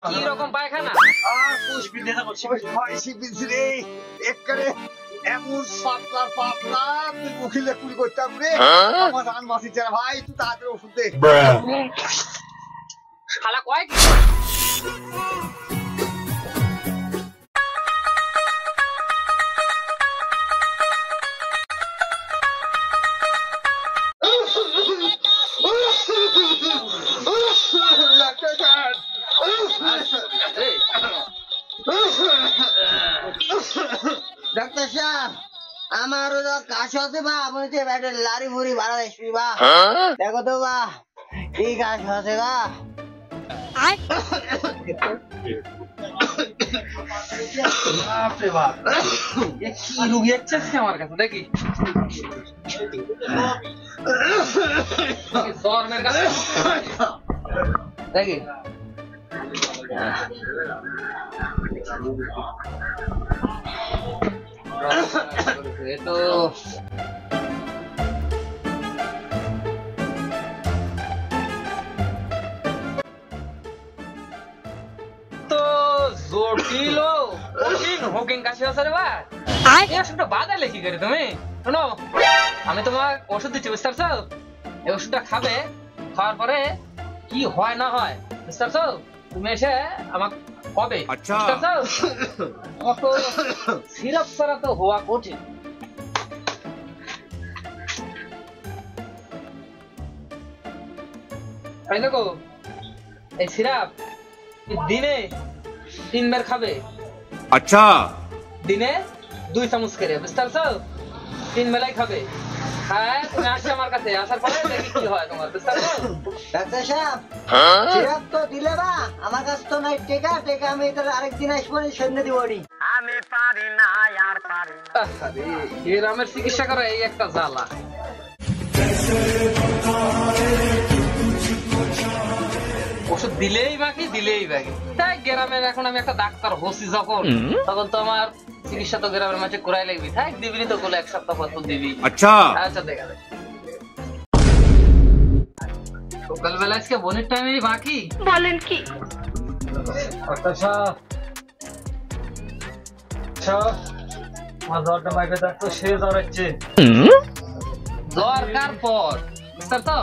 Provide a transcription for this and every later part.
কি রকম পায়খানা আর পুষ্পি দেখা করছি ভাইসি বিনছিরে একবারে এমন পাতলা পাতলা তুই মুখিলে কুল করতাম রে আমার জান মাসি চারা ভাই তুই তাড়াতাড়ি ওষুধ দে শালা কয় কি ডাক্তার সাহেব আমার কাশ আছে বা আপনি যে ব্যাটের লারি ভুরি ভাড়া দেখবি বা দেখো তো বা কি কাশ আছে বা বাপরে বাপ কি রুগী আছে আমার কাছে দেখি শর্মের কাছে দেখি তো জটিল কঠিন হোকিং কাশি আছে রে ভাই এই ওষুধটা বাদালে কি করে তুমি শোনো আমি তোমার ওষুধ দিচ্ছি বুঝতে পারছো এই ওষুধটা খাবে খাওয়ার পরে কি হয় না হয় বুঝতে পারছো তুমি এসে আমাকে কবে আচ্ছা সিরাপ ছাড়া তো হওয়া কঠিন তাই দেখো এই সিরাপ দিনে 3 বার খাবে আচ্ছা দিনে 2 চামচ করে বুঝতে পারছো 3 বেলায় খাবে হ্যাঁ তুমি আসো আমার কাছে আসার পরে দেখি কি হয় তোমার বুঝতে পারছো ডাক্তার সাহেব সিরাপ তো দিলে বা আমার কাছে তো নাই টেকা টেকা আমি তো আরেকদিন আসবো সন্ধ্যে দিব আমি পারি না আর পারি না আরে গ্রামের চিকিৎসা করা এই একটা জ্বালা ওষুধ দিলেই বাকি তাই গ্রামের এখন আমি একটা ডাক্তার হচ্ছি যখন তখন তো আমার চিকিৎসা তো গ্রামের মাঝে করাই লাগবি থাক দিবি তো বলে 1 সপ্তাহ পর তো দিবি আচ্ছা আচ্ছা দেখা যাবে সকালবেলা আজকে বোনের টাইমে বাকি বলেন কি আচ্ছা আমার জ্বরটা বাইরে দেখতো সে জ্বর হচ্ছে জ্বর কার পর বুঝতে তো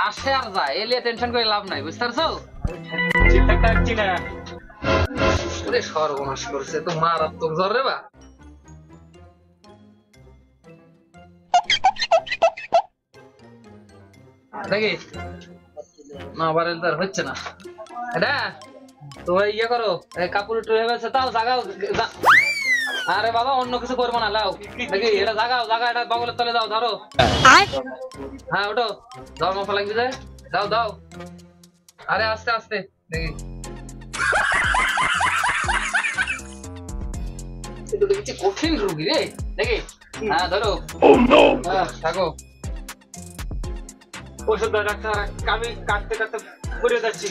আসে আর যায় এলিয়ে টেনশন করে লাভ নাই বুঝতে পারছো ঠিকঠাক থাকছি না ওরে সর্বনাশ করছে তো মারাত্মক জ্বর রে বা দেখি না আবার এর হচ্ছে না এটা তোমরা ইয়ে করো কাপড় একটু ভেবেছে তাও জাগাও আরে বাবা অন্য কিছু করবো না লাও দেখি এটা জাগাও এটা বগলের তলে দাও ধরো হ্যাঁ ওটো দাও মফা লাগবে যায় দাও আরে আস্তে আস্তে দেখি এটা দেখছি কঠিন রোগী রে দেখি হ্যাঁ ধরো হ্যাঁ থাকো ওষুধ দাও ডাক্তার আমি কাটতে ঘুরে যাচ্ছি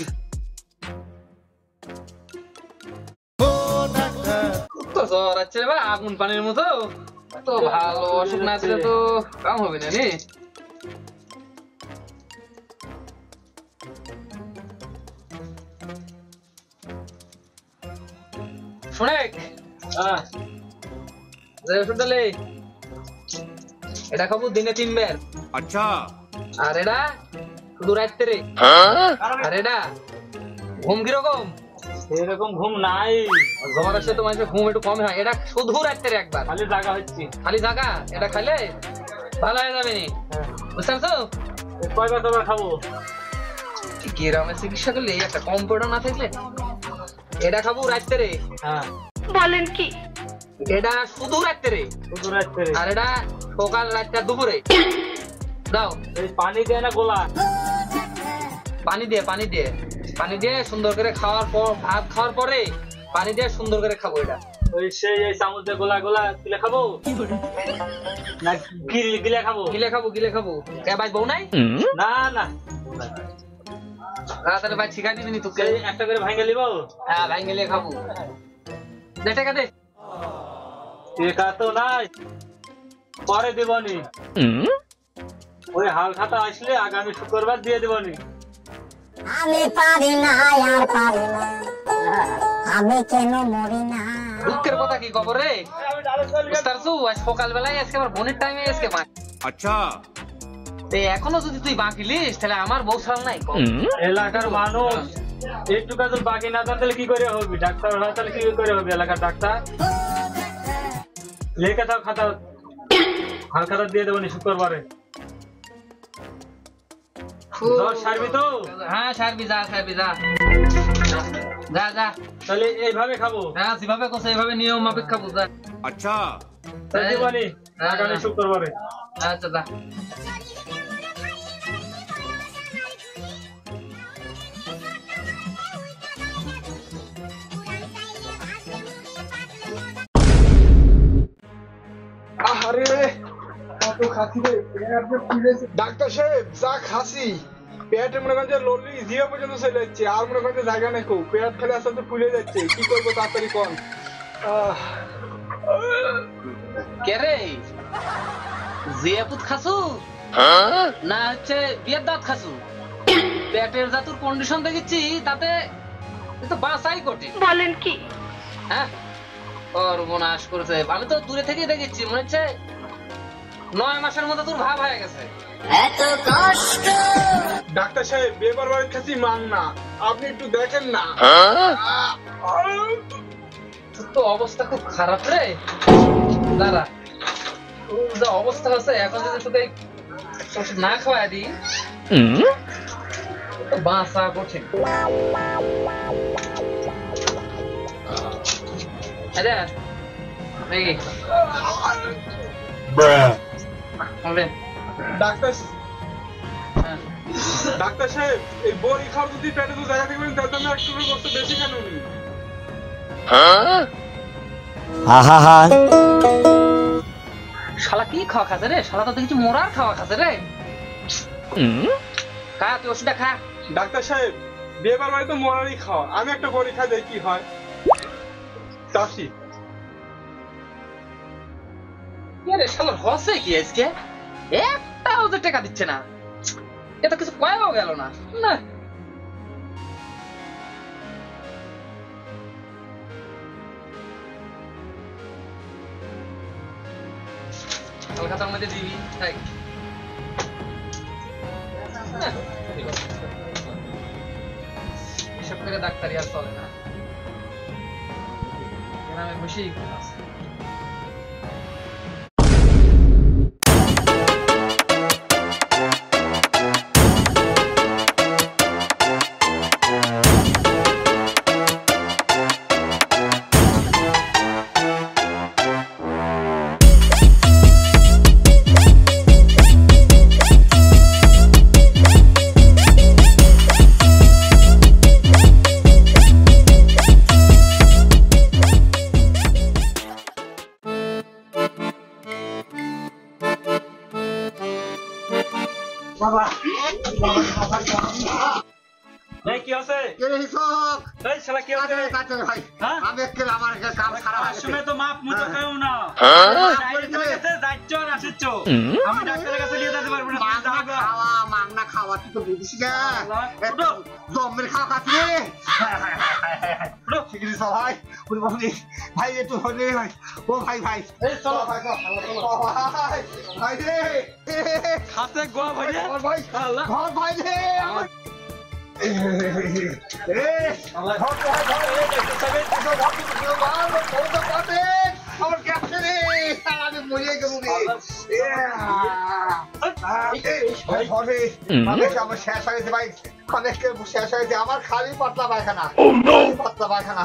তো জ্বর আছে বা আগুন পানির মতো তো ভালো ওষুধ না দিলে তো কাম হবে না রে শোনেক ওষুধটা লে এটা খাবো দিনে 3 বার আচ্ছা আর এটা শুধু রাত্রে আর এটা ঘুম কিরকম এরকম ঘুম নাই জ্বর আসে তো মানুষের ঘুম একটু কম হয় এটা শুধু রাত্রে একবার খালি জাগা এটা খাইলে ভালো হয়ে যাবে নি বুঝতে পারছো কয়বার তোমার খাবো গ্রামের চিকিৎসা করলে একটা কম্পিউটার না থাকলে এটা খাবো রাত্রে বলেন কি এটা শুধু রাত্রে আর এটা সকাল রাতটা দুপুরে দাও এই পানি দিয়ে না গোলা পানি দিয়ে সুন্দর করে খাওয়ার পর ভাত খাওয়ার পরে পানি দিয়ে সুন্দর করে খাবো এটা ওই সেই এই চামচ দিয়ে গোলা গিলে খাবো না গিলে খাবো কে ভাই বউ নাই না তাহলে ভাই শিখাই দিবি তোকে একটা করে ভাঙে লিবো হ্যাঁ ভাঙে লিয়ে খাবো দে টাকা দে টাকা তো নাই পরে দেবনি ওই হাল খাতা আসলে আগামী শুক্রবার দিয়ে দেবনি আমি পারি না আর পারি না, আমি কেন মরি না। দুঃখের কথা কি খবর রে? আজ সকালবেলায় আজকে আমার বোনের টাইমে আজকে মা। আচ্ছা এখনো যদি তুই বাকি লিস তাহলে আমার বউ সাল নাই। এলাকার মানুষ একটু কাজ বাকি না তাহলে কি করে হবে? ডাক্তার হয় তাহলে কি করে হবে? এলাকার ডাক্তার লেখা থাক খাতা, হাল খাতা দিয়ে দেবো শুক্রবারে। সারবি তো? হ্যাঁ সারবি, যা সারবি, যা যা যা। তাহলে এইভাবে খাবো? হ্যাঁ যেভাবে কোসে এইভাবে নিয়ম মাফিক খাবো। যা আচ্ছা তাই দিবানি আগামী শুক্রবারে। আচ্ছা যা। আরে কত খাসি রে, ডাক্তার সাহেব যা খাসি পেটে মনে করেন যে লড়লি জিও পর্যন্ত চলে যাচ্ছে, আর মনে করেন যে জায়গা নেই, পেট ফেলে আস্তে আস্তে ফুলে যাচ্ছে, কি করবো তাড়াতাড়ি কোন? কে রে, জিয়াপুত খাসু না হচ্ছে বিয়ের দাঁত খাসু? পেটের যা তোর কন্ডিশন দেখেছি তাতে তো বাঁচাই কঠিন। বলেন কি? হ্যাঁ সর্বনাশ করেছে। আমি তো দূরে থেকেই দেখেছি, মনে হচ্ছে 9 মাসের মধ্যে তোর ভাব হয়ে গেছে। এত কষ্ট ডাক্তার সাহেব বেবার বাড়ি খাসি মান না, আপনি একটু দেখেন না। তোর তো অবস্থা খুব খারাপ রে। দাঁড়া, তোর যা অবস্থা আছে এখন যদি তোকে ওষুধ না খাওয়াই দিই তো বাঁচা কঠিন। আরে দেখি ডাক্তার ডাক্তার সাহেব এই বড়ি খাওয়া যদি পেটে তো জায়গা থাকবেন তার জন্য একটু কষ্ট বেশি কেন নি? শালা কি খাওয়া খাচ্ছে রে? শালা তো দেখছি মোরার খাওয়া খাচ্ছে রে। খা তুই ওষুধটা খা। ডাক্তার সাহেব বিয়েবার বাড়ি তো মরারই খাওয়া, আমি একটা বড়ি খাই দেখি কি হয়। চাষি আরে শালার হসে কি আজকে একটাও যে টাকা দিচ্ছে না, এটা কিছু কয়াও গেল না। না কলকাতার মধ্যে দিবি তাই এসব করে ডাক্তারি আর চলে না। গ্রামে বসেই আছে। কি আছে? এই শালা কি আছে? হ্যাঁ? আসলে তো মাপ মতো কেউ না। ডাক্তারের কাছে যাচ্ছ আর আসিচ্ছ। আমি ডাক্তারের কাছে নিয়ে যেতে পারবো না। মাংনা খাওয়া তুই তো বুঝিস না, দমের খাওয়া খাচ্ছি রে। ভাই ভাই একটু হলে ভাই, ও ভাই ভাই চলো ভাই ভাই রে খাতে গোয়া ভাই ভাই ঘর ভাই রে আমার ক্যাপ্টেন রে আমি মরিয়ে গেল রে। আমার শেষ হয়েছে ভাই, অনেক শেষ হয়েছে আমার, খালি পাতলা পায়খানা, পাতলা পায়খানা।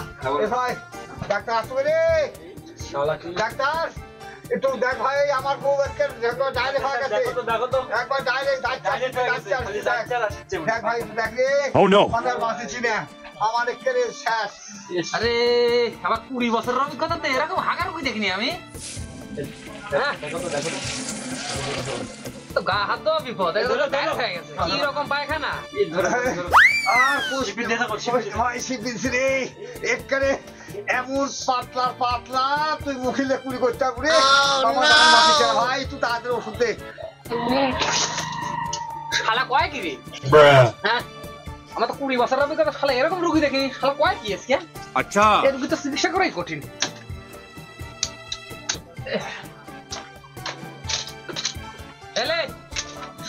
ভাই ডাক্তার আসবে রে, ডাক্তার একটু দেখ ভাই আমার বউ আজকে ডাইরেক্ট হয়ে গেছে, একবার ডাইরেক্ট দেখ ভাই, দেখ রে আমার বাঁচেছি না, আমার একেবারে শেষ। আরে আমার 20 বছরের অভিজ্ঞতাতে এরকম হাগারুকি দেখিনি আমি। তো গা হাত দেওয়া বিপদ, ডাইরেক্ট হয়ে গেছে। কি রকম পায়খানা আর রে একেবারে এমন পাতলা পাতলা, তুই মুখিলে কুড়ি করতে পারবি ভাই, তুই তাড়াতাড়ি ওষুধ দে। শালা কয় কি রে? হ্যাঁ আমার তো 20 বছর অভিজ্ঞতা, শালা এরকম রোগী দেখিনি, শালা কয় কি আজকে? আচ্ছা, এই রোগী তো চিকিৎসা করাই কঠিন। এলে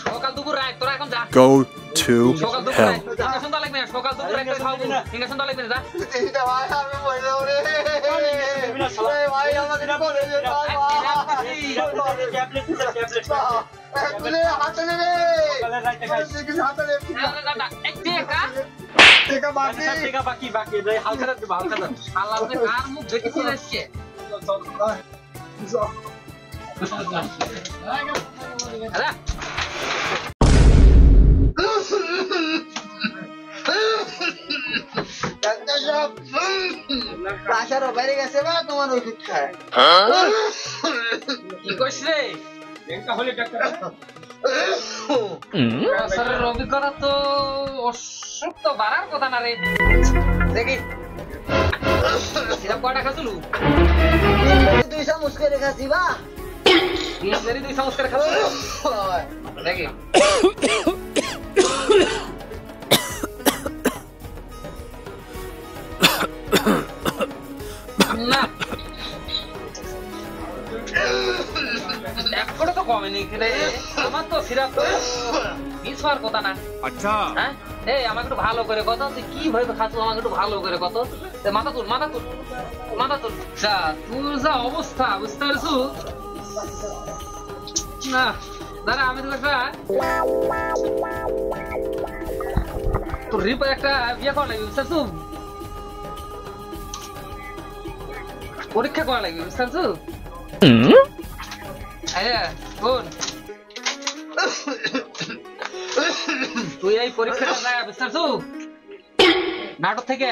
সকাল দুপুর রাত তোরা এখন যা। go to সকাল দুপুর hell. রাত ইনজেকশন দাও লাগবে না, সকাল দুপুর রাত খাওয়াবো, ইনজেকশন দাও লাগবে না, যা। এটা ভাই আমি মরে যাবো রে। ভাই আমাকে করে দে ভাই। তুলে হাতে নে রে। হাতে নে। টেকা বাকি। বাকি হালকা দাও, হালকা দাও। শালা ওকে কার মুখ দেখেছিস আজকে? আরে প্রেসারও বেড়ে গেছে বা তোমার ওষুধ খায়। কি কইছ রে? প্রেসারের অভিজ্ঞতা তো অসুখ তো বাড়ার কথা না রে। দেখি সিরাপ কয়টা খাচ্ছিলু? 2 চামচ করে খাচ্ছি বা। 2 চামচ করে খাচ্ছিলু? দেখি না এখনো তো কমেনি রে। আমার তো সিরাপ মিস হওয়ার কথা না। আচ্ছা, হ্যাঁ এই আমাকে একটু ভালো করে কথা, তুই কি ভাবে খাচ্ছ আমাকে একটু ভালো করে কত। মাথা তুল, মাথা তুল, মাথা তুল। যা তোর যা অবস্থা বুঝতে পারছো না? দাঁড়া আমি তোকে তোর রিপোর্ট একটা বিয়ে করা লাগবে বুঝতে পারছো, পরীক্ষা করা লাগবে বুঝতে পারছো। শোন তুই এই পরীক্ষাটা যা বুঝতে পারছো, নাটক থেকে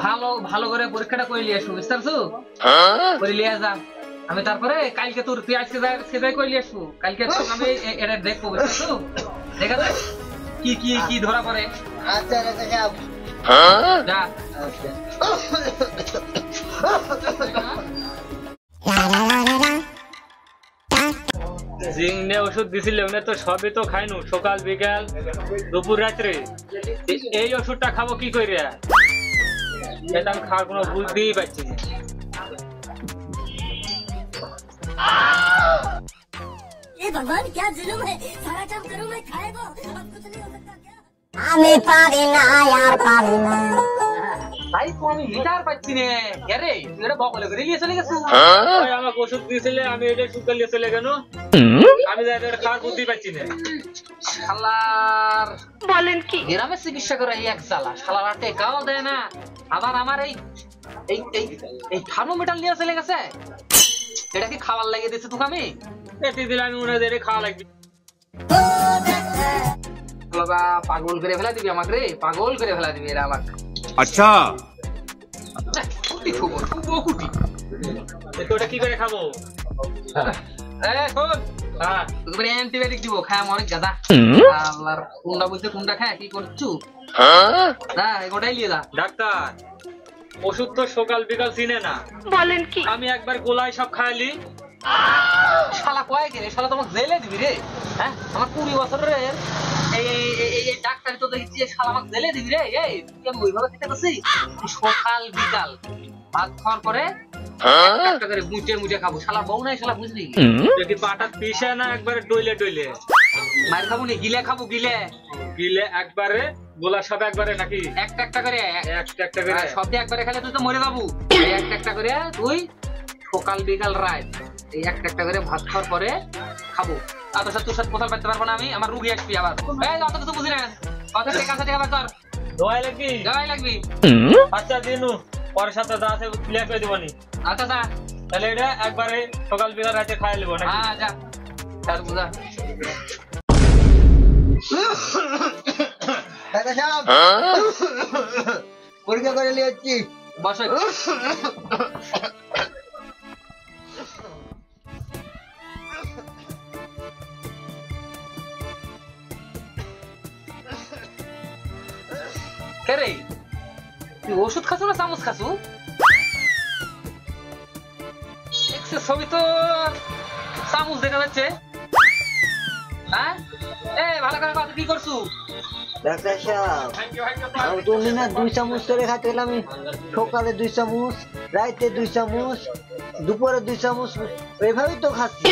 ভালো ভালো করে পরীক্ষাটা করে নিয়ে আসবো বুঝতে পারছো, করে নিয়ে যা। আমি তারপরে কালকে তোর তুই আজকে যাই করে নিয়ে আসবো, কালকে আমি এটা দেখবো বুঝতে পারছো। দেখা যাক কি কি কি ধরা পড়ে। আচ্ছা রেখে যাও। যা জিংনে ওষুধ দিছিল না তো সবই তো খাইনু, সকাল বিকাল দুপুর রাত্রে। এই ওষুধটা খাবো কি করে? এটা আমি খাওয়ার কোনো বুদ্ধিই পাচ্ছি না। ये भगवान क्या जुल्म है, सारा काम करूं मैं खाएगा, अब कुछ नहीं हो सकता क्या? আমি পারি না আর পারি না। তাই তো আমি লিটার পাচ্ছি না। আরে তুই এটা বকলে করে নিয়ে চলে গেছিস। ওই আমাকে ওষুধ দিয়েছিলে, আমি এটা শুকাল নিয়ে চলে গেল। আমি যাই এটা খাওয়ার বুদ্ধি পাচ্ছি না। শালার বলেন কি? গ্রামে চিকিৎসা করে এই এক জ্বালা, শালার টেকাও দেয় না। আবার আমার এই এই এই এই থার্মোমিটার নিয়ে চলে গেছে। এটা কি খাবার লাগিয়ে দিয়েছে তোকে আমি? এতে দিলে আমি মনে হয় খাওয়া লাগবে। বাবা পাগল করে ফেলা দিবি আমাকে রে, পাগল করে ফেলা দিবি এরা আমাকে। আচ্ছা, কুটি খবর কুটি ওটা কি করে খাবো? শোন তোকে অ্যান্টিবায়োটিক দিব, খায় অনেক গাদা। আল্লাহর কোনটা বলছে কোনটা খায় কি করছু? গোটাই নিয়ে যা। ডাক্তার ওষুধ তো সকাল বিকাল চিনে না, বলেন কি? আমি একবার গোলায় সব খাইলি। শালা কয় গেলে শালা তোমাকে জেলে দিবি রে। হ্যাঁ আমার 20 বছরের এই ডাক্তার তো দেখছি শালা আমাকে জেলে দিবি রে। এই তুই আমি ওইভাবে খেতে বসি, সকাল বিকাল ভাত খাওয়ার পরে একটা করে মুটে মুটে খাবো। শালা বউ নাই শালা বুঝলি, যদি পাটা পিসে না একবারে ডইলে ডইলে মার খাবো নি, গিলে খাবো, গিলে গিলে একবারে গোলা সব একবারে নাকি একটা একটা করে একটা একটা করে সব দিয়ে একবারে খেলে তুই তো মরে যাবো। এই একটা একটা করে তুই সকাল বিকাল রাত এই একটা একটা করে ভাত খাওয়ার পরে খাবো। আর তোর সাথে কোথাও পাইতে পারবো না আমি, আমার রুগী আসবি আবার। এই অত কিছু বুঝি না, কত টাকা আছে আবার তোর দোয়াই লাগবি দেওয়াই লাগবি। আচ্ছা দিনু পরের সাথে যা আছে ক্লিয়ার করে দিবনি। আচ্ছা যা তাহলে এটা একবারে সকাল বিকাল রাতে খাই নেবো নাকি? হ্যাঁ যা তার বুঝা। ডাক্তার সাহেব পরীক্ষা করে নিয়ে যাচ্ছি। বসো কে রে, তুই ওষুধ খাচ্ছ না চামচ খাচ্ছ? ছবি তো চামচ দেখা যাচ্ছে। হ্যাঁ এ ভালো করে কথা কি করছু? ডাক্তার সাহেব আমি তো না 2 চামচ করে খাইতে গেলাম, আমি সকালে 2 চামচ, রাতে 2 চামচ, দুপুরে 2 চামচ, এইভাবেই তো খাচ্ছি।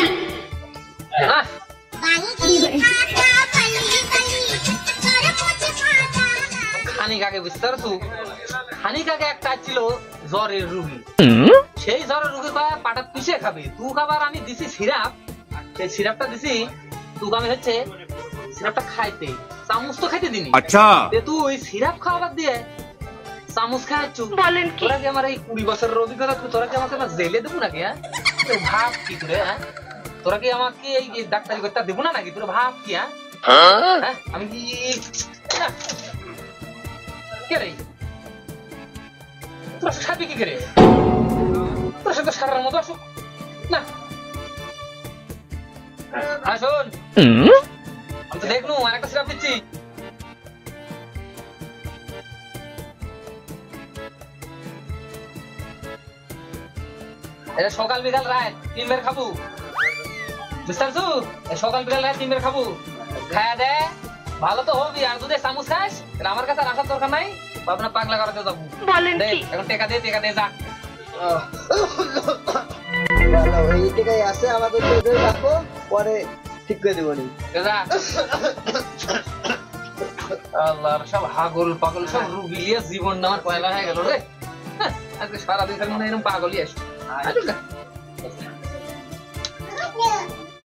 খানিকাকে বুঝতে পারছো, খানিকাকে একটা ছিল জ্বরের রুগী, সেই জ্বরের রুগী পাটা পিষে খাবে, তুই খাবার আমি দিছি সিরাপ, সেই সিরাপটা দিছি তুই আমি হচ্ছে সিরাপটা খাইতে, চামচ তো খাইতে দিনি। আচ্ছা তুই ওই সিরাপ খাওয়াবার দিয়ে চামচ খাওয়াচ্ছ, বলেন কি? তোরা কি আমার এই 20 বছরের অভিজ্ঞতা, তোরা কি আমাকে জেলে দেবো নাকি? হ্যাঁ ভাব কি করে? হ্যাঁ তোরা কি আমাকে এই ডাক্তারি করতে দেবো না নাকি? তোরা ভাব কি? হ্যাঁ আমি কি কে রে? তোরা সাথে কি করে? তোর সাথে সারার মতো আসুক না। আসুন, আমি তো দেখনু আরেকটা সিরাপ দিচ্ছি। এটা সকাল বিকাল রাত 3 বার খাবো, বুঝতে পারছো? সকাল বিকাল রাত 3 বার খাবো, খায়া দে ভালো তো হবি। আর যদি চামচ খাস তাহলে আমার কাছে রাখার দরকার নাই, আপনার পাগলা করাতে যাবো। বলেন কি? এখন টেকা দে যা। ভালো এই টাকাই আছে, আমাদের তো রাখো, পরে ঠিক করে দেবো। আল্লাহর সব হাগল পাগল সব রুগী নিয়ে জীবনটা আমার পয়লা হয়ে গেল রে। আজকে সারাদিন খালি মনে হয় এরকম পাগলই আসে।